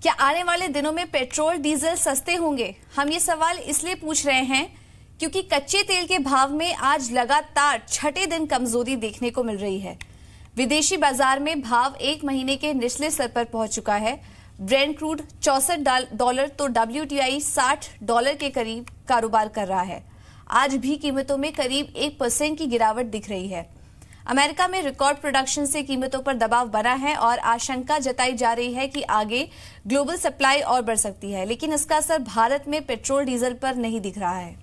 क्या आने वाले दिनों में पेट्रोल डीजल सस्ते होंगे? हम ये सवाल इसलिए पूछ रहे हैं क्योंकि कच्चे तेल के भाव में आज लगातार छठे दिन कमजोरी देखने को मिल रही है। विदेशी बाजार में भाव एक महीने के निचले स्तर पर पहुंच चुका है। ब्रेंट क्रूड $64 तो WTI $60 के करीब कारोबार कर रहा है। आज भी कीमतों में करीब 1% की गिरावट दिख रही है। अमेरिका में रिकॉर्ड प्रोडक्शन से कीमतों पर दबाव बना है और आशंका जताई जा रही है कि आगे ग्लोबल सप्लाई और बढ़ सकती है, लेकिन इसका असर भारत में पेट्रोल डीजल पर नहीं दिख रहा है।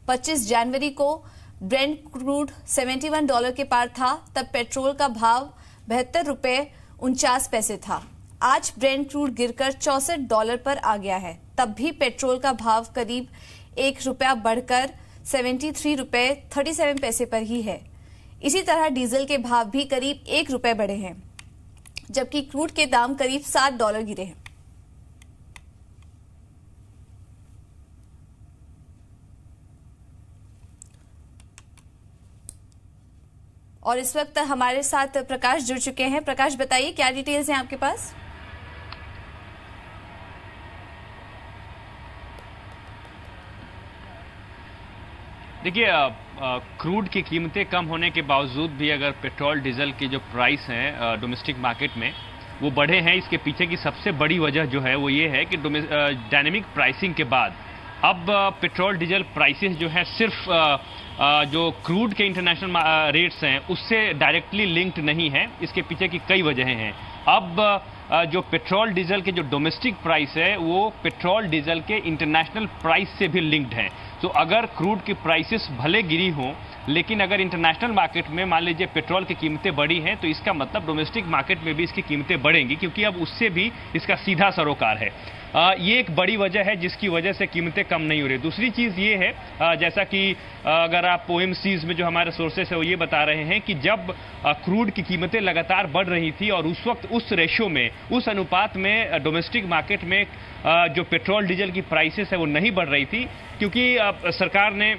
25 जनवरी को ब्रेंट क्रूड $71 के पार था, तब पेट्रोल का भाव $72.49 था। आज ब्रेंट क्रूड गिरकर $64 पर आ गया है, तब भी पेट्रोल का भाव करीब ₹1 बढ़कर $73.37 पर ही है। इसी तरह डीजल के भाव भी करीब ₹1 बढ़े हैं, जबकि क्रूड के दाम करीब $7 गिरे हैं। और इस वक्त हमारे साथ प्रकाश जुड़ चुके हैं। प्रकाश, बताइए क्या डिटेल्स हैं आपके पास? देखिए, क्रूड की कीमतें कम होने के बावजूद भी अगर पेट्रोल डीजल की जो प्राइस हैं डोमेस्टिक मार्केट में वो बढ़े हैं, इसके पीछे की सबसे बड़ी वजह जो है वो ये है कि डायनेमिक प्राइसिंग के बाद अब पेट्रोल डीजल प्राइसेस जो है सिर्फ जो क्रूड के इंटरनेशनल रेट्स हैं उससे डायरेक्टली लिंक्ड नहीं है। इसके पीछे की कई वजहें हैं। अब जो पेट्रोल डीजल के जो डोमेस्टिक प्राइस है वो पेट्रोल डीजल के इंटरनेशनल प्राइस से भी लिंक्ड है। तो अगर क्रूड की प्राइसेस भले गिरी हों, लेकिन अगर इंटरनेशनल मार्केट में मान लीजिए पेट्रोल की कीमतें बढ़ी हैं, तो इसका मतलब डोमेस्टिक मार्केट में भी इसकी कीमतें बढ़ेंगी, क्योंकि अब उससे भी इसका सीधा सरोकार है। ये एक बड़ी वजह है जिसकी वजह से कीमतें कम नहीं हो रही। दूसरी चीज़ ये है, जैसा कि अगर आप OMCs में जो हमारे सोर्सेस है वो ये बता रहे हैं कि जब क्रूड की कीमतें लगातार बढ़ रही थी और उस वक्त उस रेशो में, उस अनुपात में डोमेस्टिक मार्केट में जो पेट्रोल डीजल की प्राइसेस है वो नहीं बढ़ रही थी, क्योंकि सरकार ने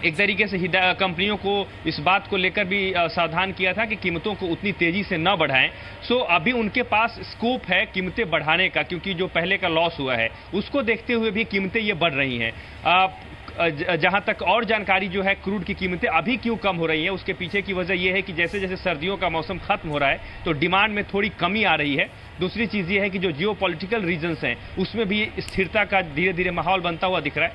एक तरीके से कंपनियों को इस बात को लेकर भी सावधान किया था कि कीमतों को उतनी तेजी से न बढ़ाएं। सो अभी उनके पास स्कोप है कीमतें बढ़ाने का, क्योंकि जो पहले का लॉस हुआ है उसको देखते हुए भी कीमतें ये बढ़ रही हैं। जहां तक और जानकारी जो है क्रूड की कीमतें अभी क्यों कम हो रही हैं, उसके पीछे की वजह यह है कि जैसे जैसे सर्दियों का मौसम खत्म हो रहा है तो डिमांड में थोड़ी कमी आ रही है। दूसरी चीज़ ये है कि जो जियोपॉलिटिकल रीजन्स हैं उसमें भी स्थिरता का धीरे धीरे माहौल बनता हुआ दिख रहा है।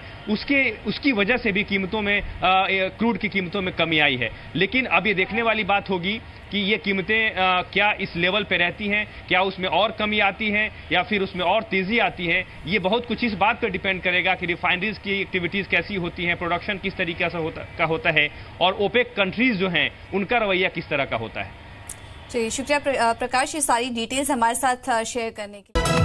उसकी वजह से भी कीमतों में क्रूड की कीमतों में कमी आई है। लेकिन अब ये देखने वाली बात होगी कि ये कीमतें क्या इस लेवल पे रहती हैं, क्या उसमें और कमी आती है या फिर उसमें और तेज़ी आती है। ये बहुत कुछ इस बात पर डिपेंड करेगा कि रिफाइनरीज की एक्टिविटीज़ कैसी होती हैं, प्रोडक्शन किस तरीके से होता है और ओपेक कंट्रीज जो हैं उनका रवैया किस तरह का होता है। चलिए, शुक्रिया प्रकाश, ये सारी डिटेल्स हमारे साथ शेयर करने के लिए।